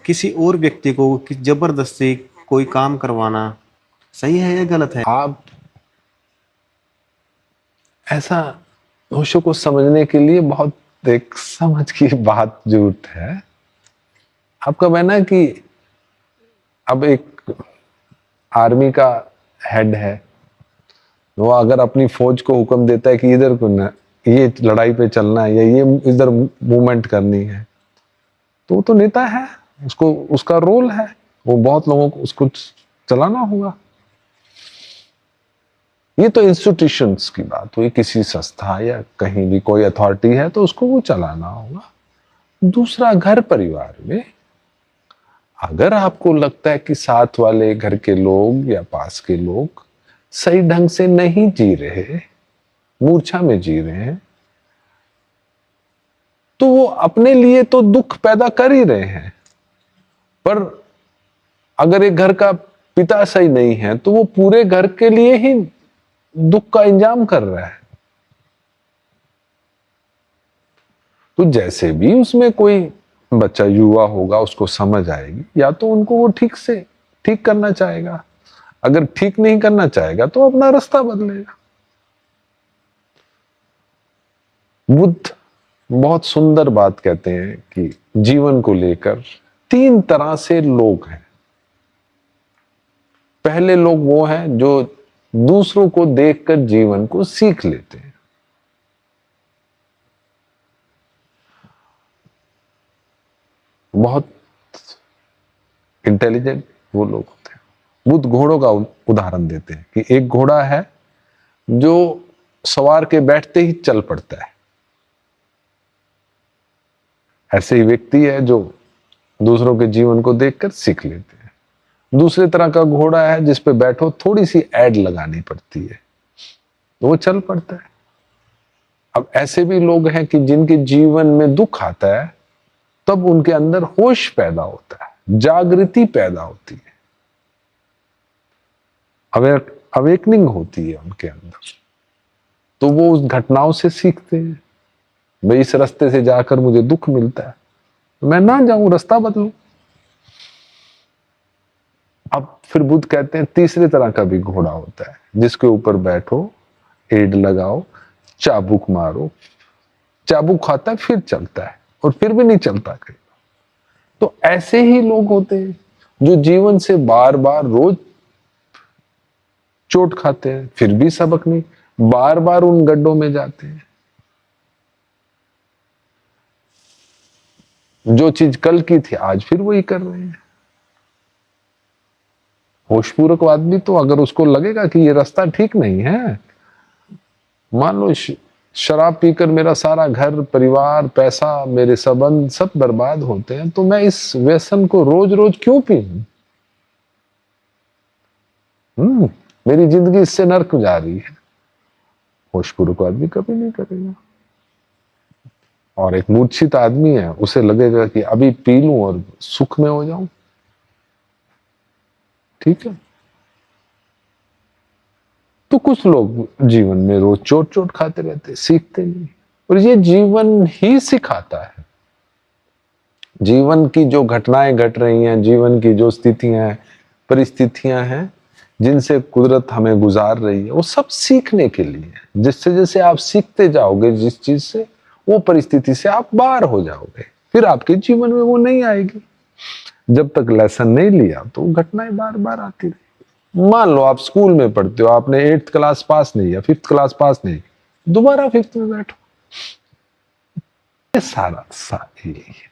किसी और व्यक्ति को जबरदस्ती कोई काम करवाना सही है या गलत है? आप ऐसा होशों को समझने के लिए बहुत एक समझ की बात जरूरत है। आपका कहना है कि अब एक आर्मी का हेड है, वो अगर अपनी फौज को हुक्म देता है कि इधर को ना, ये लड़ाई पे चलना है या ये इधर मूवमेंट करनी है, तो वो तो नेता है, उसको उसका रोल है, वो बहुत लोगों को उसको चलाना होगा। ये तो इंस्टीट्यूशंस की बात हुई, किसी संस्था या कहीं भी कोई अथॉरिटी है तो उसको वो चलाना होगा। दूसरा, घर परिवार में अगर आपको लगता है कि साथ वाले घर के लोग या पास के लोग सही ढंग से नहीं जी रहे, मूर्छा में जी रहे हैं, तो वो अपने लिए तो दुख पैदा कर ही रहे हैं, पर अगर एक घर का पिता सही नहीं है तो वो पूरे घर के लिए ही दुख का इंजाम कर रहा है। तो जैसे भी उसमें कोई बच्चा युवा होगा, उसको समझ आएगी, या तो उनको वो ठीक से ठीक करना चाहेगा, अगर ठीक नहीं करना चाहेगा तो अपना रास्ता बदलेगा। बुद्ध बहुत सुंदर बात कहते हैं कि जीवन को लेकर 3 तरह से लोग हैं। पहले लोग वो हैं जो दूसरों को देखकर जीवन को सीख लेते हैं। बहुत इंटेलिजेंट वो लोग होते हैं। बुद्ध घोड़ों का उदाहरण देते हैं कि एक घोड़ा है जो सवार के बैठते ही चल पड़ता है। ऐसे ही व्यक्ति है जो दूसरों के जीवन को देखकर सीख लेते हैं। दूसरे तरह का घोड़ा है जिस पे बैठो थोड़ी सी ऐड लगानी पड़ती है तो वो चल पड़ता है। अब ऐसे भी लोग हैं कि जिनके जीवन में दुख आता है तब उनके अंदर होश पैदा होता है, जागृति पैदा होती है, अवेकनिंग होती है उनके अंदर। तो वो उस घटनाओं से सीखते हैं, भाई इस रास्ते से जाकर मुझे दुख मिलता है तो मैं ना जाऊं, रास्ता बदलूं। अब फिर बुद्ध कहते हैं तीसरे तरह का भी घोड़ा होता है जिसके ऊपर बैठो, एड लगाओ, चाबुक मारो, चाबुक खाता है फिर चलता है और फिर भी नहीं चलता कहीं। तो ऐसे ही लोग होते हैं जो जीवन से बार बार रोज चोट खाते हैं फिर भी सबक नहीं, बार बार उन गड्ढों में जाते हैं। जो चीज कल की थी आज फिर वही कर रहे हैं। होशपूर्वक आदमी तो अगर उसको लगेगा कि ये रास्ता ठीक नहीं है, मान लो शराब पीकर मेरा सारा घर परिवार पैसा मेरे संबंध सब बर्बाद होते हैं, तो मैं इस व्यसन को रोज रोज क्यों पीऊं? मेरी जिंदगी इससे नर्क जा रही है। होशपूर्वक आदमी कभी नहीं करेगा। और एक मूर्छित आदमी है, उसे लगेगा कि अभी पी लूं और सुख में हो जाऊं। ठीक है, तो कुछ लोग जीवन में रोज चोट चोट खाते रहते, सीखते नहीं, और ये जीवन ही सिखाता है। जीवन की जो घटनाएं घट रही हैं, जीवन की जो स्थितियां हैं, परिस्थितियां हैं जिनसे कुदरत हमें गुजार रही है, वो सब सीखने के लिए है। जिससे जैसे आप सीखते जाओगे जिस चीज से, वो परिस्थिति से आप बाहर हो जाओगे, फिर आपके जीवन में वो नहीं आएगी। जब तक लेसन नहीं लिया तो घटनाएं बार बार आती रही। मान लो आप स्कूल में पढ़ते हो, आपने 8th क्लास पास नहीं या 5th क्लास पास नहीं, दोबारा 5th में बैठो। ये सारा यही है।